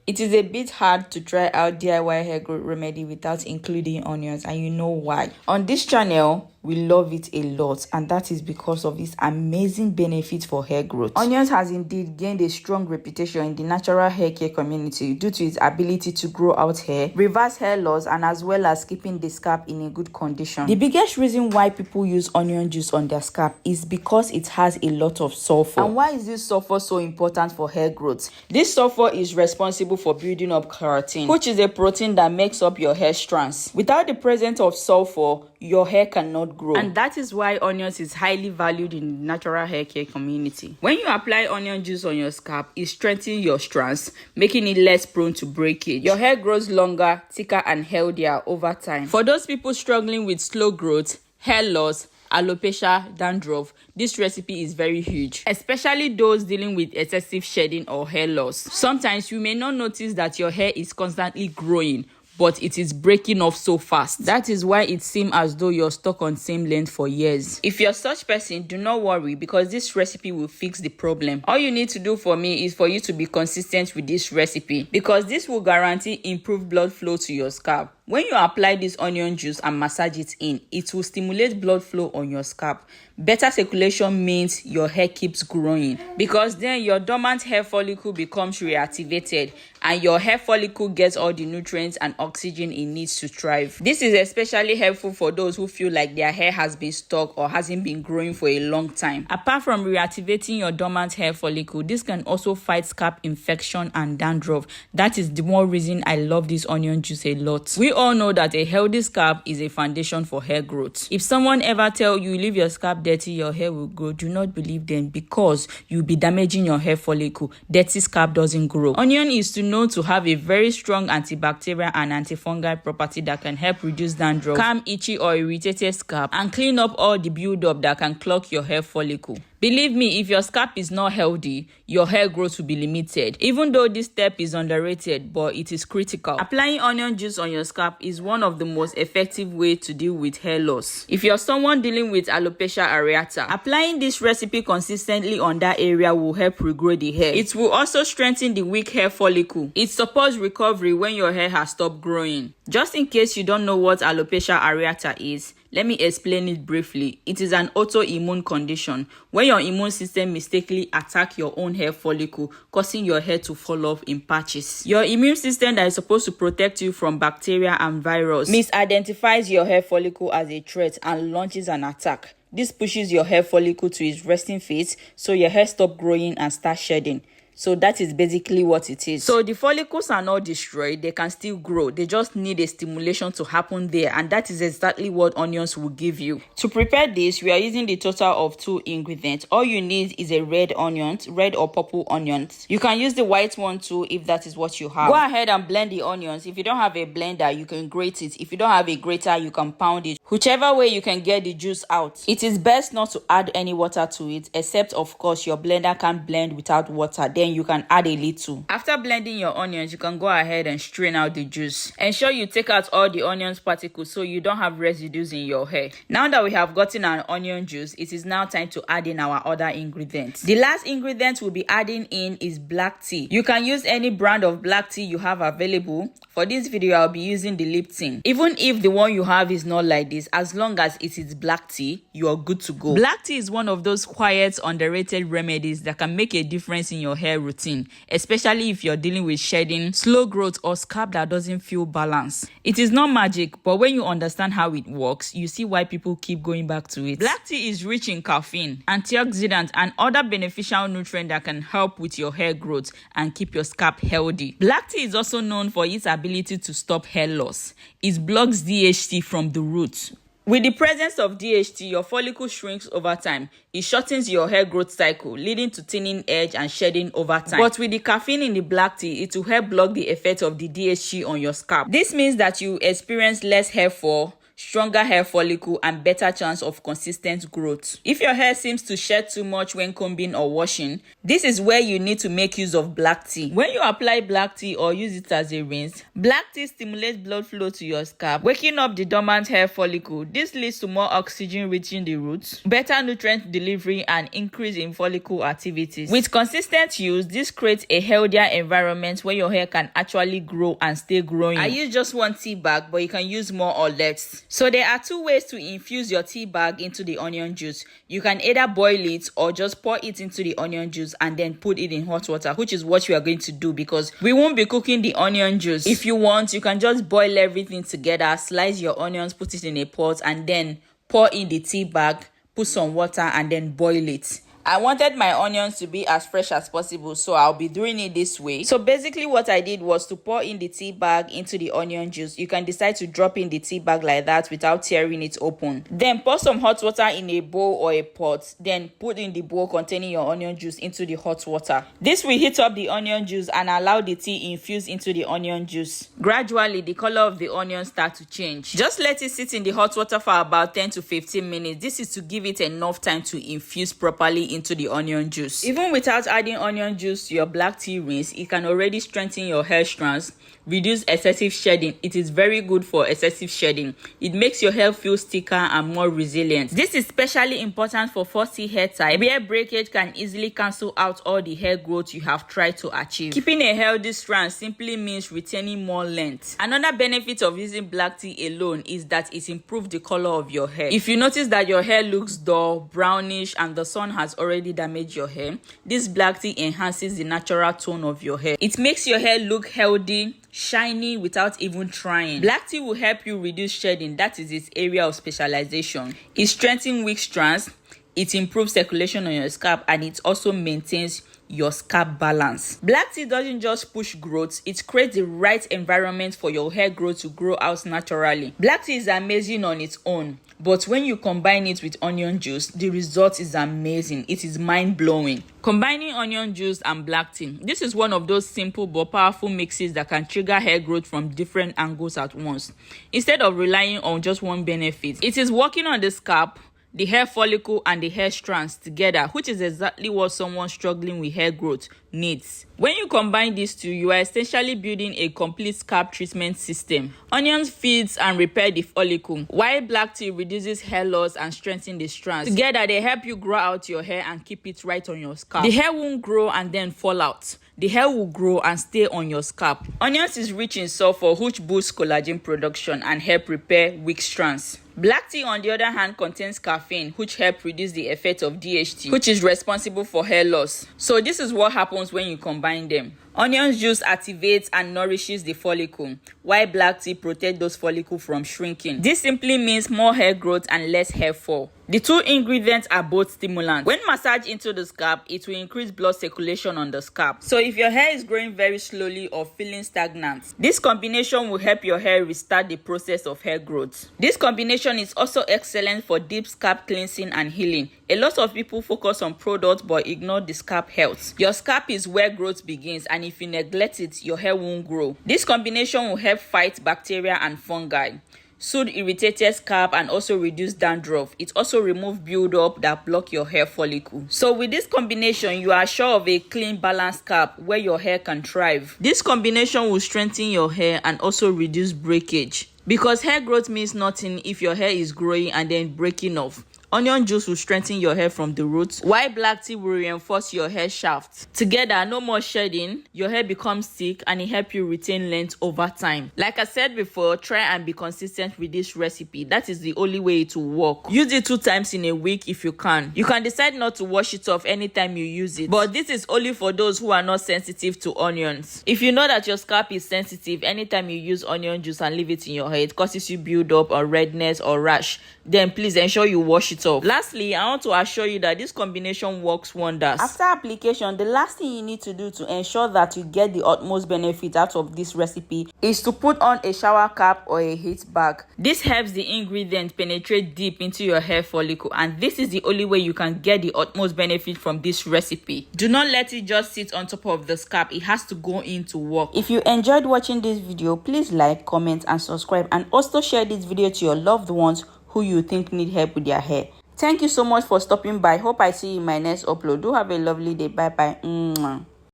It is a bit hard to try out DIY hair growth remedy without including onions, and you know why. On this channel, we love it a lot, and that is because of its amazing benefits for hair growth. Onions has indeed gained a strong reputation in the natural hair care community due to its ability to grow out hair, reverse hair loss, and as well as keeping the scalp in a good condition. The biggest reason why people use onion juice on their scalp is because it has a lot of sulfur. And why is this sulfur so important for hair growth? This sulfur is responsible for building up keratin, which is a protein that makes up your hair strands. Without the presence of sulfur, your hair cannot grow, and that is why onions is highly valued in the natural hair care community. When you apply onion juice on your scalp, it strengthens your strands, making it less prone to breakage. Your hair grows longer, thicker, and healthier over time. For those people struggling with slow growth, hair loss, alopecia, dandruff, this recipe is very huge, especially those dealing with excessive shedding or hair loss. Sometimes you may not notice that your hair is constantly growing, but it is breaking off so fast. That is why it seems as though you're stuck on same length for years. If you're such person, do not worry, because this recipe will fix the problem. All you need to do for me is for you to be consistent with this recipe, because this will guarantee improved blood flow to your scalp. When you apply this onion juice and massage it in, it will stimulate blood flow on your scalp. Better circulation means your hair keeps growing, because then your dormant hair follicle becomes reactivated and your hair follicle gets all the nutrients and oxygen it needs to thrive. This is especially helpful for those who feel like their hair has been stuck or hasn't been growing for a long time. Apart from reactivating your dormant hair follicle, this can also fight scalp infection and dandruff. That is the more reason I love this onion juice a lot. We all know that a healthy scalp is a foundation for hair growth. If someone ever tell you leave your scalp dirty, your hair will grow, do not believe them, because you'll be damaging your hair follicle. Dirty scalp doesn't grow. Onion is known to have a very strong antibacterial and antifungal property that can help reduce dandruff, calm itchy or irritated scalp, and clean up all the buildup that can clog your hair follicle. Believe me, if your scalp is not healthy, your hair growth will be limited. Even though this step is underrated, but it is critical. Applying onion juice on your scalp is one of the most effective ways to deal with hair loss. If you're someone dealing with alopecia areata, applying this recipe consistently on that area will help regrow the hair. It will also strengthen the weak hair follicle. It supports recovery when your hair has stopped growing. Just in case you don't know what alopecia areata is, let me explain it briefly. It is an autoimmune condition when your immune system mistakenly attacks your own hair follicle, causing your hair to fall off in patches. Your immune system that is supposed to protect you from bacteria and virus misidentifies your hair follicle as a threat and launches an attack. This pushes your hair follicle to its resting phase, so your hair stops growing and starts shedding. So that is basically what it is. So the follicles are not destroyed, they can still grow. They just need a stimulation to happen there, and that is exactly what onions will give you. To prepare this, we are using the total of 2 ingredients. All you need is a red onion, red or purple onions. You can use the white one too if that is what you have. Go ahead and blend the onions. If you don't have a blender, you can grate it. If you don't have a grater, you can pound it. Whichever way you can get the juice out. It is best not to add any water to it, except of course your blender can blend without water. Then you can add a little. After blending your onions, you can go ahead and strain out the juice. Ensure you take out all the onions particles so you don't have residues in your hair. Now that we have gotten our onion juice, it is now time to add in our other ingredients. The last ingredient we'll be adding in is black tea. You can use any brand of black tea you have available. For this video, I'll be using the Lipton. Even if the one you have is not like this, as long as it is black tea, you are good to go. Black tea is one of those quiet, underrated remedies that can make a difference in your hair routine, especially if you're dealing with shedding, slow growth, or scalp that doesn't feel balanced. It is not magic, but when you understand how it works, you see why people keep going back to it. Black tea is rich in caffeine, antioxidants, and other beneficial nutrients that can help with your hair growth and keep your scalp healthy. Black tea is also known for its ability to stop hair loss. It blocks DHT from the root. With the presence of DHT, your follicle shrinks over time. It shortens your hair growth cycle, leading to thinning edge and shedding over time. But with the caffeine in the black tea, it will help block the effect of the DHT on your scalp. This means that you experience less hair fall, stronger hair follicle, and better chance of consistent growth. If your hair seems to shed too much when combing or washing, this is where you need to make use of black tea. When you apply black tea or use it as a rinse, black tea stimulates blood flow to your scalp, waking up the dormant hair follicle. This leads to more oxygen reaching the roots, better nutrient delivery, and increase in follicle activities. With consistent use, this creates a healthier environment where your hair can actually grow and stay growing. I use just one tea bag, but you can use more or less. So there are two ways to infuse your tea bag into the onion juice. You can either boil it or just pour it into the onion juice and then put it in hot water, which is what we are going to do because we won't be cooking the onion juice. If you want, you can just boil everything together, slice your onions, put it in a pot, and then pour in the tea bag, put some water, and then boil it. I wanted my onions to be as fresh as possible, so I'll be doing it this way. So basically what I did was to pour in the tea bag into the onion juice. You can decide to drop in the tea bag like that without tearing it open. Then pour some hot water in a bowl or a pot. Then put in the bowl containing your onion juice into the hot water. This will heat up the onion juice and allow the tea infused into the onion juice. Gradually, the color of the onion starts to change. Just let it sit in the hot water for about 10 to 15 minutes. This is to give it enough time to infuse properly into the onion juice. Even without adding onion juice to your black tea rinse, it can already strengthen your hair strands, reduce excessive shedding. It is very good for excessive shedding. It makes your hair feel thicker and more resilient. This is especially important for 40 hair type where breakage can easily cancel out all the hair growth you have tried to achieve. Keeping a healthy strand simply means retaining more length. Another benefit of using black tea alone is that it improves the color of your hair. If you notice that your hair looks dull, brownish, and the sun has already damaged your hair, this black tea enhances the natural tone of your hair. It makes your hair look healthy, shiny without even trying. Black tea will help you reduce shedding. That is its area of specialization. It strengthens weak strands, it improves circulation on your scalp, and it also maintains your scalp balance. Black tea doesn't just push growth, it creates the right environment for your hair growth to grow out naturally. Black tea is amazing on its own, but when you combine it with onion juice, the result is amazing. It is mind-blowing. Combining onion juice and black tea. This is one of those simple but powerful mixes that can trigger hair growth from different angles at once. Instead of relying on just one benefit, it is working on the scalp, the hair follicle, and the hair strands together, which is exactly what someone struggling with hair growth needs. When you combine these two, you are essentially building a complete scalp treatment system. Onions feeds and repair the follicle, while black tea reduces hair loss and strengthens the strands. Together, they help you grow out your hair and keep it right on your scalp. The hair won't grow and then fall out. The hair will grow and stay on your scalp. Onions is rich in sulfur, which boosts collagen production and help repair weak strands. Black tea, on the other hand, contains caffeine, which helps reduce the effect of DHT, which is responsible for hair loss. So this is what happens when you combine them. Onion juice activates and nourishes the follicle, while black tea protects those follicles from shrinking. This simply means more hair growth and less hair fall. The two ingredients are both stimulants. When massaged into the scalp, it will increase blood circulation on the scalp. So if your hair is growing very slowly or feeling stagnant, this combination will help your hair restart the process of hair growth. This combination is also excellent for deep scalp cleansing and healing. A lot of people focus on products but ignore the scalp health. Your scalp is where growth begins, and if you neglect it, your hair won't grow. This combination will help fight bacteria and fungi, soothe irritated scalp, and also reduce dandruff. It also removes buildup that block your hair follicle. So with this combination, you are sure of a clean, balanced scalp where your hair can thrive. This combination will strengthen your hair and also reduce breakage, because hair growth means nothing if your hair is growing and then breaking off. Onion juice will strengthen your hair from the roots, while black tea will reinforce your hair shaft. Together, no more shedding, your hair becomes thick, and it helps you retain length over time. Like I said before, try and be consistent with this recipe. That is the only way it will work. Use it 2 times in a week if you can. You can decide not to wash it off anytime you use it, but this is only for those who are not sensitive to onions. If you know that your scalp is sensitive, anytime you use onion juice and leave it in your hair, it causes you build up or redness or rash, then please ensure you wash it it off. Lastly, I want to assure you that this combination works wonders. After application, the last thing you need to do to ensure that you get the utmost benefit out of this recipe is to put on a shower cap or a heat bag. This helps the ingredient penetrate deep into your hair follicle, and this is the only way you can get the utmost benefit from this recipe. Do not let it just sit on top of the scalp. It has to go into work. If you enjoyed watching this video, please like, comment and subscribe, and also share this video to your loved ones who you think need help with their hair. Thank you so much for stopping by. Hope I see you in my next upload. Do have a lovely day. Bye bye.